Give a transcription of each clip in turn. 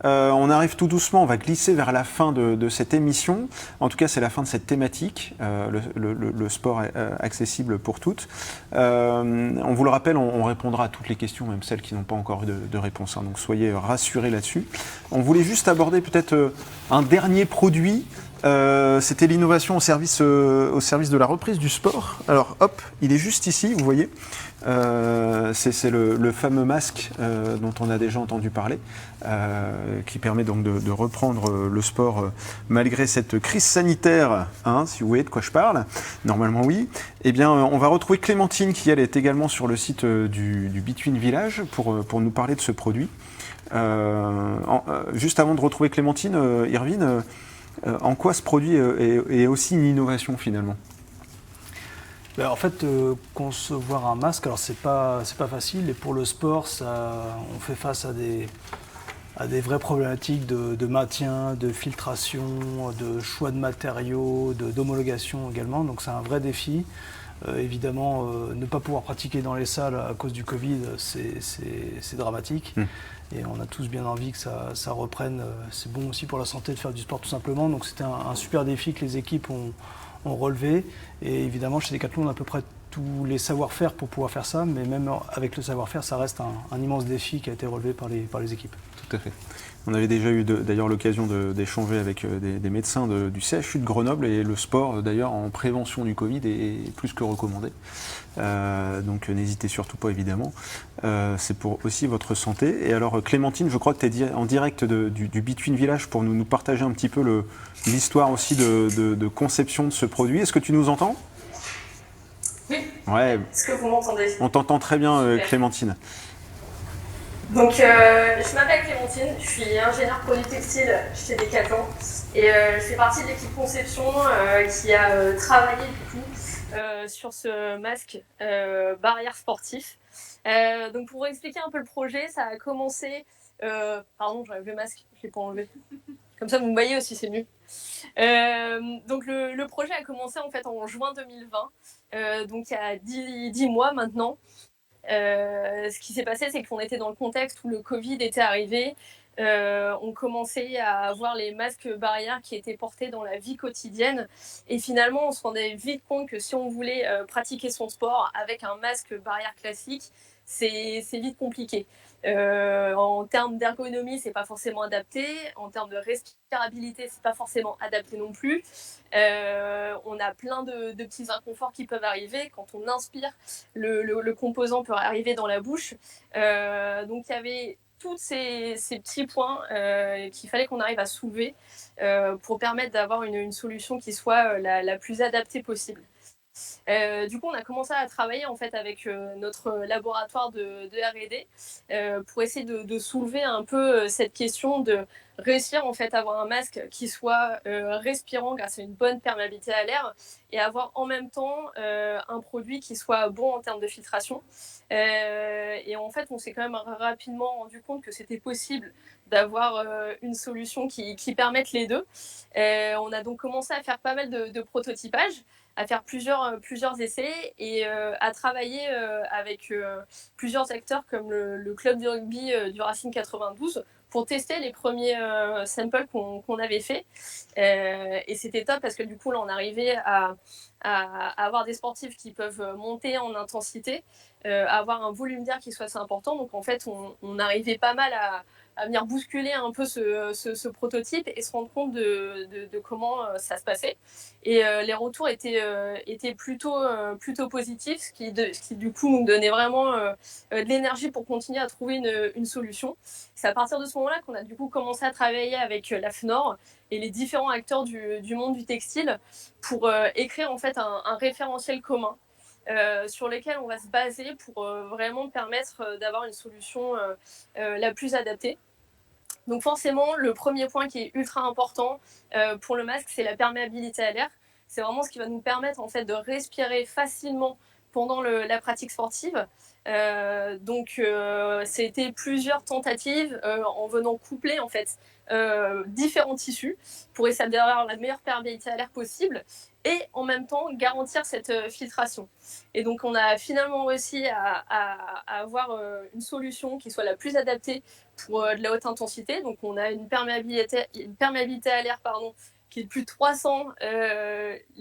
On arrive tout doucement, on va glisser vers la fin de cette émission. En tout cas, c'est la fin de cette thématique, le sport accessible pour toutes. On vous le rappelle, on répondra à toutes les questions, même celles qui n'ont pas encore eu de réponse. Donc soyez rassurés là-dessus. On voulait juste aborder peut-être un dernier produit. C'était l'innovation au service de la reprise du sport. Alors hop, il est juste ici, vous voyez. C'est le fameux masque dont on a déjà entendu parler, qui permet donc de reprendre le sport malgré cette crise sanitaire, hein, si vous voyez de quoi je parle. Normalement oui. Eh bien, on va retrouver Clémentine qui elle est également sur le site du Between Village pour nous parler de ce produit. Juste avant de retrouver Clémentine, Irvine, en quoi ce produit est aussi une innovation finalement? En fait, concevoir un masque, alors c'est pas facile, et pour le sport, on fait face à des vraies problématiques de maintien, de filtration, de choix de matériaux, d'homologation également, donc c'est un vrai défi. Évidemment, ne pas pouvoir pratiquer dans les salles à cause du Covid, c'est dramatique. Et on a tous bien envie que ça reprenne. C'est bon aussi pour la santé de faire du sport tout simplement. Donc c'était un super défi que les équipes ont relevé. Et évidemment, chez Decathlon, on a à peu près tous les savoir-faire pour pouvoir faire ça. Mais même avec le savoir-faire, ça reste un immense défi qui a été relevé par les équipes. Tout à fait. On avait déjà eu d'ailleurs l'occasion d'échanger avec des médecins du CHU de Grenoble, et le sport d'ailleurs en prévention du Covid est plus que recommandé. Donc n'hésitez surtout pas évidemment. C'est pour aussi votre santé. Et alors Clémentine, je crois que tu es en direct du Between Village pour nous partager un petit peu l'histoire aussi de conception de ce produit. Est-ce que tu nous entends? Oui. Ouais. Est-ce que vous m'entendez? On t'entend très bien, Clémentine. Donc, je m'appelle Clémentine, je suis ingénieure produit textile chez Decathlon et je fais partie de l'équipe conception qui a travaillé du coup sur ce masque barrière sportif. Donc, pour vous expliquer un peu le projet, ça a commencé. Pardon, j'enlève le masque, je ne l'ai pas enlevé. Comme ça, vous me voyez aussi, c'est mieux. Donc, le projet a commencé en fait en juin 2020, donc il y a 10 mois maintenant. Ce qui s'est passé, c'est qu'on était dans le contexte où le Covid était arrivé. On commençait à avoir les masques barrières qui étaient portés dans la vie quotidienne. Et finalement, on se rendait vite compte que si on voulait pratiquer son sport avec un masque barrière classique, c'est vite compliqué. En termes d'ergonomie, c'est pas forcément adapté. En termes de respirabilité, c'est pas forcément adapté non plus. On a plein de petits inconforts qui peuvent arriver. Quand on inspire, le composant peut arriver dans la bouche. Donc il y avait tous ces petits points qu'il fallait qu'on arrive à soulever pour permettre d'avoir une solution qui soit la plus adaptée possible. Du coup, on a commencé à travailler en fait avec notre laboratoire de R&D pour essayer de soulever un peu cette question de réussir en fait à avoir un masque qui soit respirant grâce à une bonne perméabilité à l'air et avoir en même temps un produit qui soit bon en termes de filtration. Et en fait, on s'est quand même rapidement rendu compte que c'était possible d'avoir une solution qui permette les deux. On a donc commencé à faire pas mal de prototypage, à faire plusieurs essais et à travailler avec plusieurs acteurs comme le club de rugby du Racing 92 pour tester les premiers samples qu'on avait fait. Et c'était top parce que du coup, là, on arrivait à avoir des sportifs qui peuvent monter en intensité, avoir un volume d'air qui soit assez important. Donc, en fait, on arrivait pas mal à venir bousculer un peu ce prototype et se rendre compte de comment ça se passait. Et les retours étaient plutôt positifs, ce qui du coup nous donnait vraiment de l'énergie pour continuer à trouver une solution. C'est à partir de ce moment-là qu'on a du coup commencé à travailler avec la FNOR et les différents acteurs du monde du textile pour écrire en fait un référentiel commun. Sur lesquels on va se baser pour vraiment permettre d'avoir une solution la plus adaptée. Donc forcément, le premier point qui est ultra important pour le masque, c'est la perméabilité à l'air. C'est vraiment ce qui va nous permettre en fait de respirer facilement pendant la pratique sportive. Donc c'était plusieurs tentatives en venant coupler en fait différents tissus pour essayer d'avoir la meilleure perméabilité à l'air possible. et en même temps garantir cette filtration. Et donc on a finalement réussi à avoir une solution qui soit la plus adaptée pour de la haute intensité. Donc on a une perméabilité à l'air qui est de plus de 300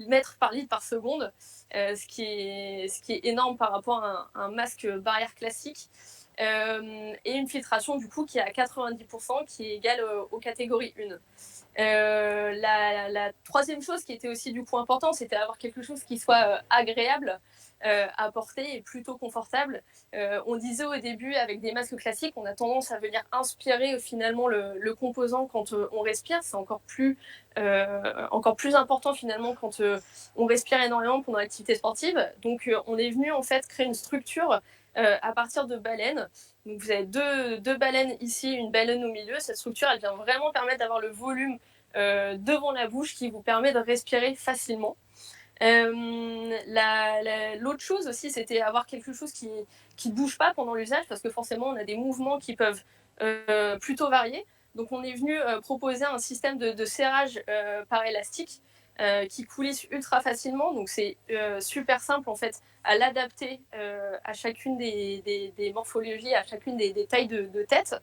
mètres par litre par seconde, ce qui est énorme par rapport à un masque barrière classique. Et une filtration du coup qui est à 90%, qui est égale aux catégories 1. La troisième chose qui était aussi du coup important, c'était avoir quelque chose qui soit agréable à porter et plutôt confortable. On disait au début, avec des masques classiques, on a tendance à venir inspirer finalement le composant quand on respire. C'est encore plus important finalement quand on respire énormément pendant l'activité sportive. Donc on est venu en fait créer une structure à partir de baleines. Donc vous avez deux baleines ici, une baleine au milieu. Cette structure, elle vient vraiment permettre d'avoir le volume devant la bouche qui vous permet de respirer facilement. L'autre chose aussi, c'était avoir quelque chose qui ne bouge pas pendant l'usage, parce que forcément, on a des mouvements qui peuvent plutôt varier. Donc, on est venu proposer un système de serrage par élastique qui coulisse ultra facilement. Donc, c'est super simple, en fait, à l'adapter à chacune des morphologies, à chacune des tailles de tête.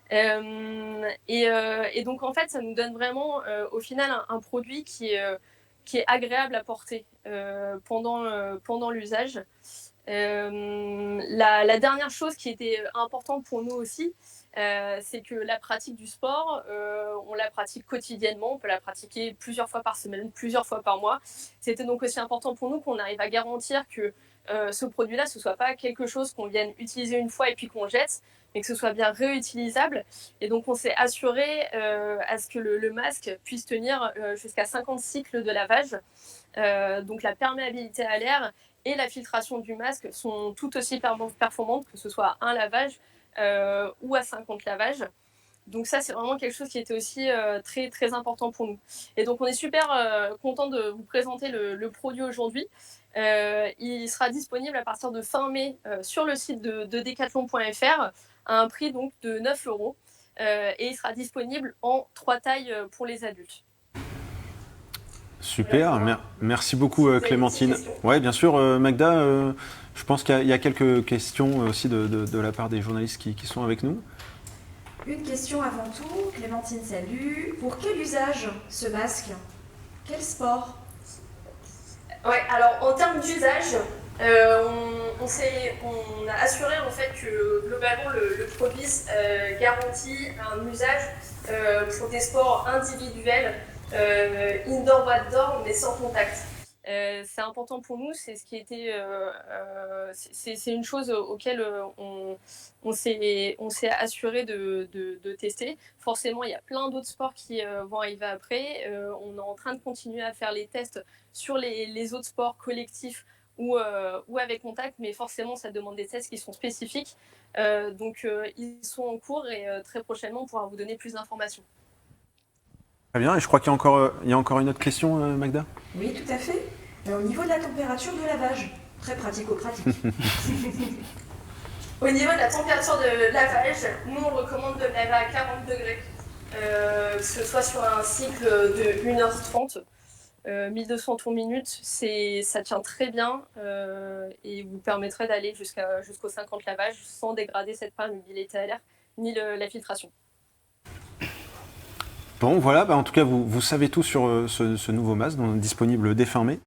Et donc, en fait, ça nous donne vraiment, au final, un produit qui est agréable à porter pendant l'usage. La dernière chose qui était importante pour nous aussi, c'est que la pratique du sport, on la pratique quotidiennement, on peut la pratiquer plusieurs fois par semaine, plusieurs fois par mois. C'était donc aussi important pour nous qu'on arrive à garantir que ce produit-là, ce ne soit pas quelque chose qu'on vienne utiliser une fois et puis qu'on jette, mais que ce soit bien réutilisable. Et donc on s'est assuré à ce que le masque puisse tenir jusqu'à 50 cycles de lavage. Donc la perméabilité à l'air et la filtration du masque sont tout aussi performantes, que ce soit à un lavage ou à 50 lavages. Donc ça, c'est vraiment quelque chose qui était aussi très, très important pour nous. Et donc on est super content de vous présenter le produit aujourd'hui. Il sera disponible à partir de fin mai sur le site de decathlon.fr à un prix donc de 9 €. Et il sera disponible en 3 tailles pour les adultes. Super, merci beaucoup Clémentine. Oui, bien sûr, Magda, je pense qu'il y a quelques questions aussi de la part des journalistes qui sont avec nous. Une question avant tout, Clémentine, salut. Pour quel usage ce masque? Quel sport? Ouais, alors en termes d'usage, on a assuré en fait que globalement le produit garantit un usage pour des sports individuels, indoor ou outdoor, mais sans contact. C'est important pour nous, c'est ce qui était, c'est une chose auquel on s'est assuré de tester. Forcément, il y a plein d'autres sports qui vont arriver après. On est en train de continuer à faire les tests sur les autres sports collectifs ou avec contact, mais forcément, ça demande des tests qui sont spécifiques. Donc, ils sont en cours et très prochainement, on pourra vous donner plus d'informations. Très bien, et je crois qu'il y a encore une autre question, Magda? Oui, tout à fait. Au niveau de la température de lavage, très pratico-pratique. Au niveau de la température de lavage, nous on recommande de laver à 40 degrés, que ce soit sur un cycle de 1h30, 1200 tours minutes, ça tient très bien et vous permettrait d'aller jusqu'aux 50 lavages sans dégrader cette perméabilité à l'air ni la filtration. Bon, voilà, en tout cas, vous savez tout sur ce nouveau masque, disponible dès fin mai.